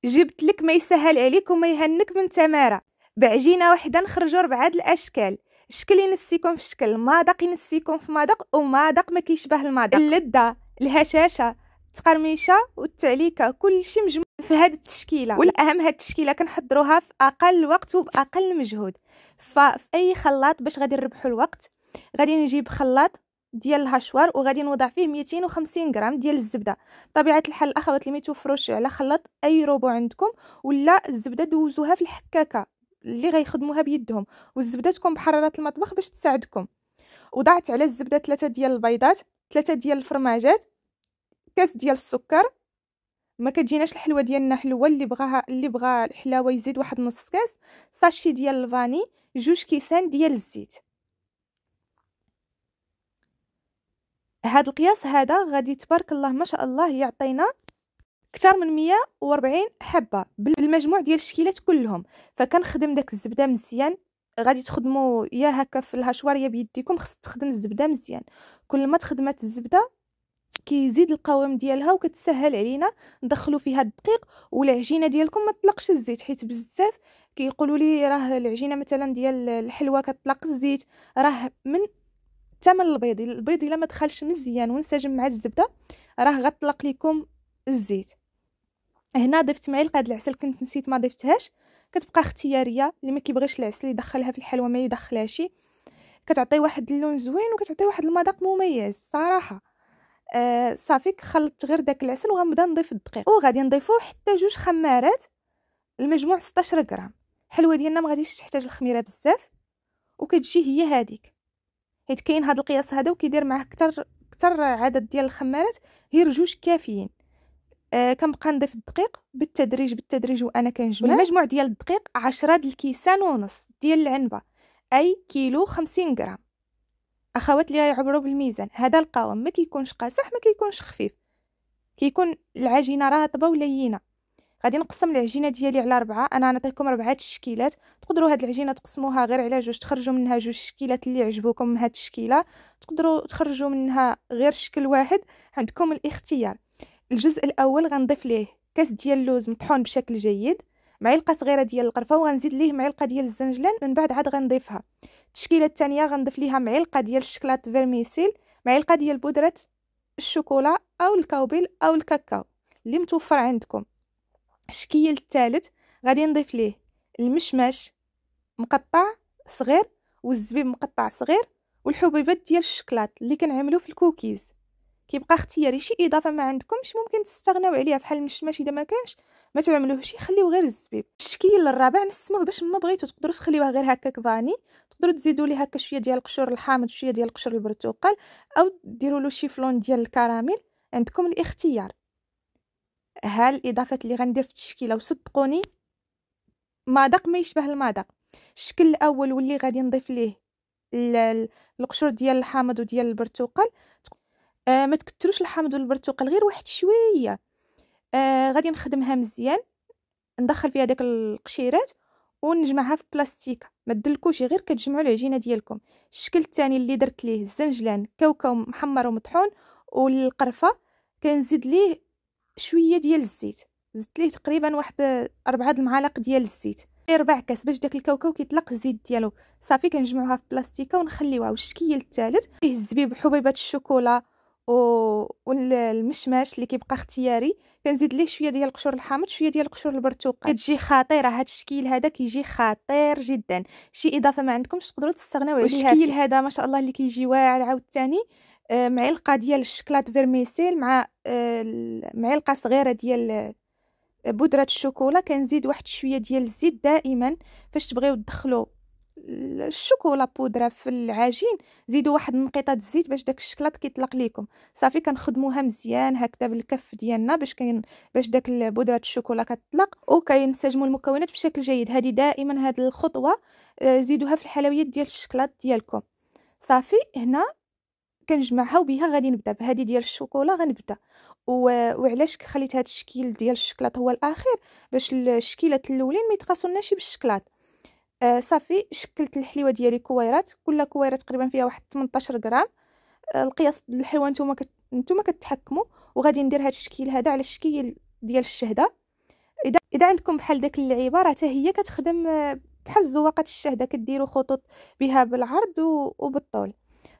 جبت لك ما يسهل عليك وما يهنك من تماره. بعجينه واحده نخرجوا 4 الاشكال. الشكل ينسيكم في شكل، مذاق ينسيكم في مذاق، ومذاق ما كيشبه المذاق. اللذه، الهشاشه، التقرميشه والتعليكه، كلشي مجموع في هذه التشكيله. والاهم هذه التشكيله كنحضروها في اقل وقت وباقل مجهود. ففي اي خلاط باش غادي نربحوا الوقت، غادي نجيب خلاط ديال الهشوار وغادي نوضع فيه 250 غرام ديال الزبده. بطبيعه الحال الاخوات اللي ما توفروش على خلاط اي روبو عندكم، ولا الزبده دوزوها في الحكاكه اللي غيخدموها بيدهم، والزبده تكون بحراره المطبخ باش تساعدكم. وضعت على الزبده 3 ديال البيضات، 3 ديال الفرماجات، كاس ديال السكر. ما كتجيناش الحلوه ديالنا حلوه، اللي بغى الحلاوه يزيد واحد نص كاس. ساشي ديال الفاني، 2 كيسان ديال الزيت. هاد القياس هذا غادي تبارك الله ما شاء الله يعطينا اكثر من 140 حبه بالمجموع ديال الشكيلات كلهم. فكنخدم داك الزبده مزيان. غادي تخدموا يا هكا في الهشوار يا بيديكم، خص تخدم الزبده مزيان. كل ما تخدمات الزبده كيزيد القوام ديالها وكتسهل علينا ندخلوا فيها الدقيق، والعجينه ديالكم ما تطلقش الزيت. حيت بزاف كيقولوا لي راه العجينه مثلا ديال الحلوه كتطلق الزيت، راه من ثمن البيض الا ما دخلش مزيان وانسجم مع الزبده راه غطلق لكم الزيت. هنا ضفت معلقه د العسل، كنت نسيت ما ضفتهاش، كتبقى اختياريه. اللي ما كيبغيش العسل يدخلها في الحلوه ما يدخلهاش، كتعطي واحد اللون زوين وكتعطي واحد المذاق مميز صراحه. صافي خلطت غير داك العسل وغنبدا نضيف الدقيق، وغادي نضيفو حتى 2 خمارات، المجموع 16 غرام. الحلوه ديالنا ما غاديش تحتاج الخميره بزاف، وكتجي هي هذيك. حيت كاين هذا القياس هذا وكيدير معاه كتر عدد ديال الخمارات، غير 2 كافيين. كنبقى نضيف الدقيق بالتدريج وانا كنجمع. المجموع ديال الدقيق 10 د الكيسان ونص ديال العنبه، اي كيلو 50 غرام. اخوات اللي يعبروا بالميزان، هذا القوام ما كيكونش قاصح ما كيكونش خفيف، كيكون العجينه رطبه ولينه. غادي نقسم العجينه ديالي على 4. انا نعطيكم 4 تشكيلات، تقدروا هاد العجينه تقسموها غير على 2، تخرجوا منها 2 تشكيلات اللي يعجبوكم من هاد التشكيله. تقدروا تخرجوا منها غير شكل واحد، عندكم الاختيار. الجزء الاول غنضيف ليه كاس ديال اللوز مطحون بشكل جيد، معلقه صغيره ديال القرفه، وغنزيد ليه معلقه ديال الزنجلان. من بعد عاد غنضيفها. التشكيله الثانيه غنضيف ليها معلقه ديال الشكلاط فيرميسيل، معلقه ديال بودره الشوكولا او الكاوبيل او الكاكاو اللي متوفر عندكم. الشكل الثالث غادي نضيف ليه المشماش مقطع صغير، والزبيب مقطع صغير، والحبيبات ديال الشكلاط اللي كنعملو في الكوكيز. كيبقى اختياري، شي اضافه ما عندكمش ممكن تستغناو عليها بحال المشماش. اذا ما كانش ما تعملوهش، خليو غير الزبيب. الشكل الرابع نسموه باش ما بغيتو، تقدروا تخليوها غير هكاك فاني، تقدروا تزيدوا ليه هكا شويه ديال القشور الحامض وشويه ديال القشور البرتقال، او ديروا له شي فلون ديال الكراميل، عندكم الاختيار. ها الاضافات اللي غندير في التشكيله، وصدقوني مذاق ما يشبه المذاق. الشكل الاول واللي غادي نضيف ليه القشور ديال الحامض وديال البرتقال. ما تكتروش الحامض والبرتقال، غير واحد شويه. غادي نخدمها مزيان، ندخل فيها داك القشيرات ونجمعها في بلاستيك. ما تدلكوش، غير كتجمعوا العجينه ديالكم. الشكل الثاني اللي درت ليه الزنجلان كاوكاو محمر ومطحون والقرفه، كنزيد ليه شويه ديال الزيت، زدت ليه تقريبا واحد 4 المعالق ديال الزيت، 4 كاس باش داك الكاوكاو كيطلق الزيت ديالو. صافي كنجمعوها في بلاستيكه ونخليوها. والشكل الثالث فيه الزبيب وحبيبات الشوكولا والمشماش اللي كيبقى اختياري، كنزيد ليه شويه ديال القشور الحامض، شويه ديال القشور البرتقال. كتجي خطيره. هذا الشكل هذا كيجي خطير جدا. شي اضافه ما عندكمش تقدروا تستغناو عليها. والشكل هذا ما شاء الله اللي كيجي واعر عاوتاني. معلقه ديال الشكلاط فيرميسيل مع معلقه صغيره ديال بودره الشوكولا. كنزيد واحد شويه ديال الزيت. دائما فاش تبغيو تدخلوا الشوكولا بودره في العجين، زيدوا واحد نقيطه الزيت باش داك الشكلاط كيطلق ليكم. صافي كنخدموها مزيان هكذا بالكف ديالنا باش داك بودره الشوكولا كتطلق، وكينسجموا المكونات بشكل جيد. هذه دائما هذه الخطوه زيدوها في الحلويات ديال الشكلاط ديالكم. صافي هنا كنجمعها، وبها غادي نبدا بهذه ديال الشوكولا. غنبدا وعلاش خليت هذا الشكل ديال الشكلاط هو الاخير، باش الشكيلات الاولين ما يتقاسوناش بالشكلاط. صافي شكلت الحليوه ديالي كويرات، كل كويره تقريبا فيها واحد 18 غرام. القياس ديال الحلوه نتوما كتحكموا. وغادي ندير هذا الشكل هذا على الشكل ديال الشهده. اذا اذا عندكم بحال داك اللعيبه راه حتى هي كتخدم بحال زواقه الشهده، كديروا خطوط بها بالعرض وبالطول.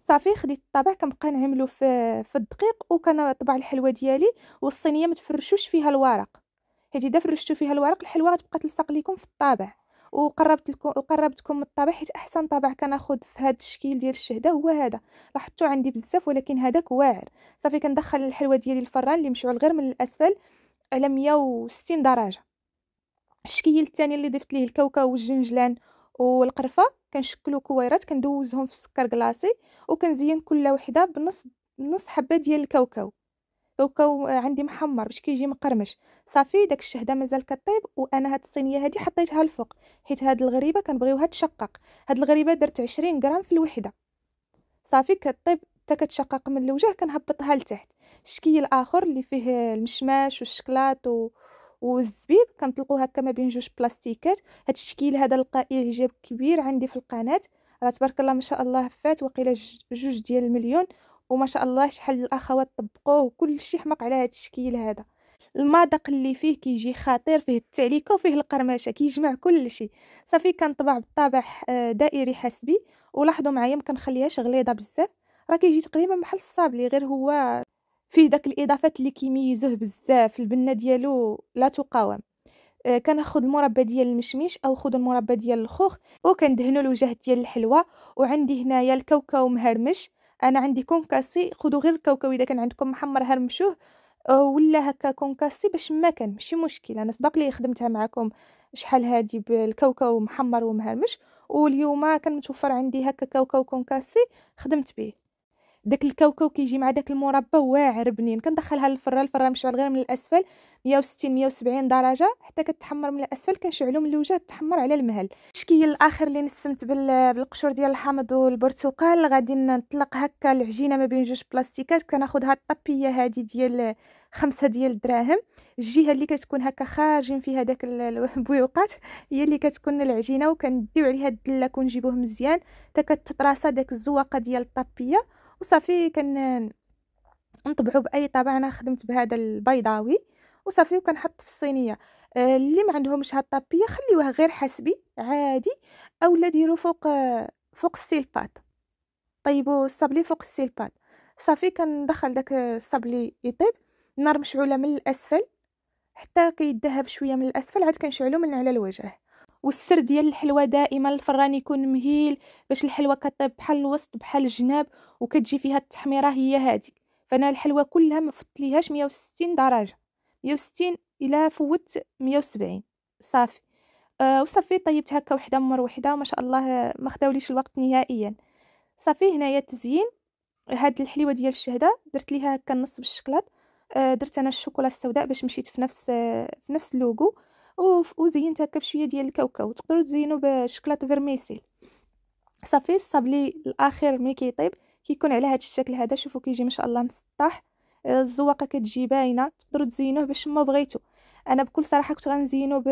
صافي خديت الطابع كنبقى نعملو في الدقيق، وكنطبع الحلوه ديالي، والصينيه ما تفرشوش فيها الورق، حيت اذا فرشتو فيها الورق الحلوه غتبقى تلصق لكم في الطابع. وقربتكم الطابع، حيت احسن طابع كناخذ في هذا الشكل ديال الشهده هو هذا. لاحظتوا عندي بزاف ولكن هذاك واعر. صافي كندخل الحلوه ديالي الفران اللي مشعول غير من الاسفل على 160 درجه. الشكل الثاني اللي ضفت ليه الكاوكاو والجنجلان والقرفه كنشكلوا كويرات، كندوزهم في السكر كلاصي، وكنزين كل وحده بنص حبه ديال الكاوكاو. عندي محمر باش كيجي مقرمش. صافي داك الشهده مازال كطيب، وانا هاد الصينيه هادي حطيتها الفوق، حيت هاد الغريبه كنبغيوها تشقق. هاد الغريبه درت 20 غرام في الوحده. صافي كطيب حتى كتشقق من الوجه، كنهبطها لتحت. الشكل الاخر اللي فيه المشماش والشكلاط والزبيب كنطلقو هكا ما بين جوج بلاستيكات. هاد الشكل هذا لقى اعجاب كبير عندي في القناه، راه تبارك الله ما شاء الله فات وقيله 2 مليون، وما شاء الله شحال الاخوات طبقوه وكل شيء حمق على هذا الشكل هذا. المذاق اللي فيه كيجي خطير، فيه التعليكه وفيه القرمشه، كيجمع كل شيء. صافي كنطبع بالطابع دائري حسبي، ولاحظوا معايا ما كنخليهاش غليظه بزاف، راه كيجي تقريبا بحال الصابلي، غير هو فيه داك الاضافات اللي كيميزوه بزاف. البنه ديالو لا تقاوم. كناخذ المربى ديال المشميش او خذوا المربى ديال الخوخ، وكندهنوا الوجه ديال الحلوه. وعندي هنايا الكاوكاو مهرمش، انا عندي كونكاسي، خذوا غير الكاوكاو اذا كان عندكم محمر هرمشوه، ولا هكا كونكاسي باش ما كان ماشي مشكل. انا سبق لي خدمتها معكم شحال هادي بالكاوكاو محمر ومهرمش، واليوم كان متوفر عندي هكا كاوكاو كونكاسي خدمت به. داك الكاوكاو كيجي مع داك المربى واعر بنين. كندخلها الفران مشعل غير من الاسفل 160 170 درجه حتى كتحمر من الاسفل، كنشعلو من الوجه تحمر على المهل. الشكل الاخر اللي نسمت بالقشور ديال الحامض والبرتقال، غادي نطلق هكا العجينه ما بين جوج بلاستيكات. كناخذ الطابيه هذه ديال 5 ديال الدراهم، الجهه اللي كتكون هكا خارجين فيها داك البويوقات هي اللي كتكون العجينه، وكنديو عليها الدلاك ونجيبوه مزيان حتى كتطراسا داك الزواقه ديال الطابيه. وصافي نطبعوا باي طابع. انا خدمت بهذا البيضاوي وصافي، وكنحط في الصينيه. اللي ما عندهمش هاد الطابيه خليوها غير حسبي عادي، اولا ديروا فوق السيلبات، طيبوا الصبلي فوق السيلبات. صافي كندخل داك الصبلي يطيب، النار مشعوله من الاسفل حتى كيذهب شويه من الاسفل، عاد كنشعلو من على الوجه. والسر ديال الحلوه دائما الفران يكون مهيل باش الحلوه كطيب بحال الوسط بحال الجناب، وكتجي فيها التحميره هي هذيك. فانا الحلوه كلها ما فتليهاش 160 درجه، 160 الى فوت 170. صافي وصافي طيبت هكا وحده مر وحده، وما شاء الله ما خداوليش الوقت نهائيا. صافي هنايا التزيين. هاد الحليوه ديال الشهده درت ليها هكا النص بالشكلاط. درت انا الشوكولا السوداء باش مشيت في نفس اللوغو، وزينت هكا بشويه ديال الكاوكاو. تقدروا تزينوا بشكلاط فيرميسيل. صافي الصابلي الاخير ملي كيطيب كيكون على هذا الشكل هذا، شوفوا كيجي ما شاء الله مسطح. الزواقه كتجي باينه، تقدروا تزينوه باش ما بغيتو. انا بكل صراحه كنت غنزينو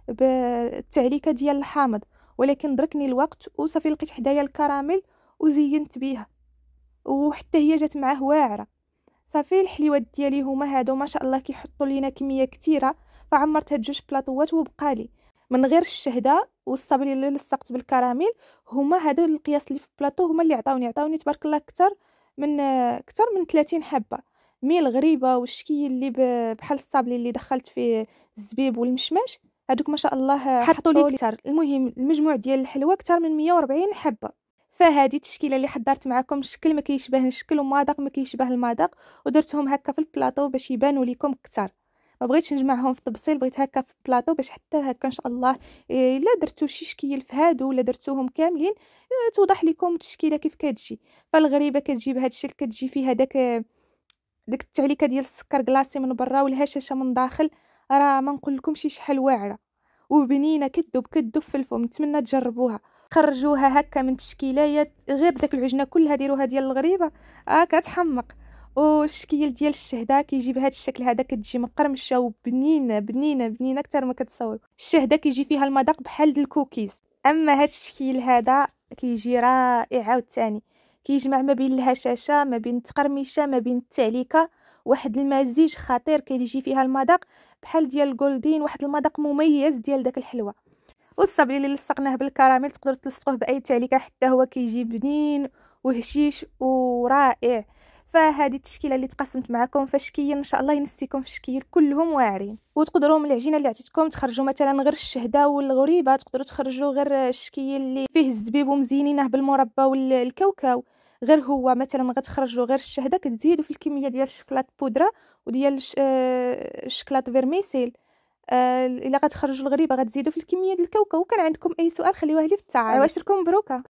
بالتعليكه ديال الحامض، ولكن دركني الوقت وصافي لقيت حدايا الكراميل وزينت بيها، وحتى هي جات معاه واعره. صافي الحليوات ديالي هما هادو، ما شاء الله كيحطوا لينا كميه كثيره، فعمرت هاد 2 بلاطوات وبقى لي من غير الشهده والصبلي اللي لصقت بالكراميل. هما هادو القياس اللي في البلاطو هما اللي عطاوني تبارك الله اكثر من 30 حبه. مي الغريبه والشكل اللي بحال الصابلي اللي دخلت فيه الزبيب والمشماش، هادوك ما شاء الله حطوا لي اكثر. المهم المجموع ديال الحلوه اكثر من 140 حبه. فهذه التشكيله اللي حضرت معكم، شكل ما كيشبه الشكل ومذاق ما كيشبه المذاق، ودرتهم هكا في البلاطو باش يبانوا لكم اكثر. ما بغيتش نجمعهم في التبصيل، بغيت هكا في البلاطو باش حتى هكا ان شاء الله الا درتو شي شكل في هادو ولا درتوهم كاملين توضح لكم التشكيله كيف كتجي. فالغريبه كتجي بهذا الشكل، كتجي فيها داك التعليكه ديال السكر كلاصي من برا والهشاشه من داخل، راه ما نقول لكمش شحال واعره وبنينه، كدوب في الفم. نتمنى تجربوها، خرجوها هكا من تشكيلايات غير داك العجنه كلها ديروها ديال الغريبه كتحمق. والشكل ديال الشهده كيجي بهذا الشكل هذا، كتجي مقرمشه وبنينه بنينه بنينه اكثر ما كتصور. الشهده كيجي فيها المذاق بحال الكوكيز. اما هذا الشكل هذا كيجي رائع عاوتاني، كيجمع ما بين الهشاشه ما بين التقرمشه ما بين التعليكه، واحد المزيج خطير كيجي فيها المذاق بحال ديال الجولدين، واحد المذاق مميز ديال داك الحلوى. والصابلي اللي لصقناه بالكراميل تقدروا تلصقوه باي تعليقه حتى هو كيجي بنين وهشيش ورائع. فهذه التشكيله اللي تقسمت معكم فشكيا ان شاء الله ينسيكم في شكيل كلهم واعرين. وتقدروا من العجينه اللي عطيتكم تخرجوا مثلا غير الشهده والغريبه، تقدروا تخرجوا غير الشكيل اللي فيه الزبيب ومزينينه بالمربى والكاوكاو، غير هو مثلا غتخرجوا غير الشهده كتزيدوا في الكميه ديال الشوكولاط بودره وديال الشوكولاط فيرميسيل. الا غتخرجوا الغريبه غتزيدوا في الكميه ديال الكاوكاو. كان عندكم اي سؤال خليوه لي في التعاليق. عواشركم مبروكه.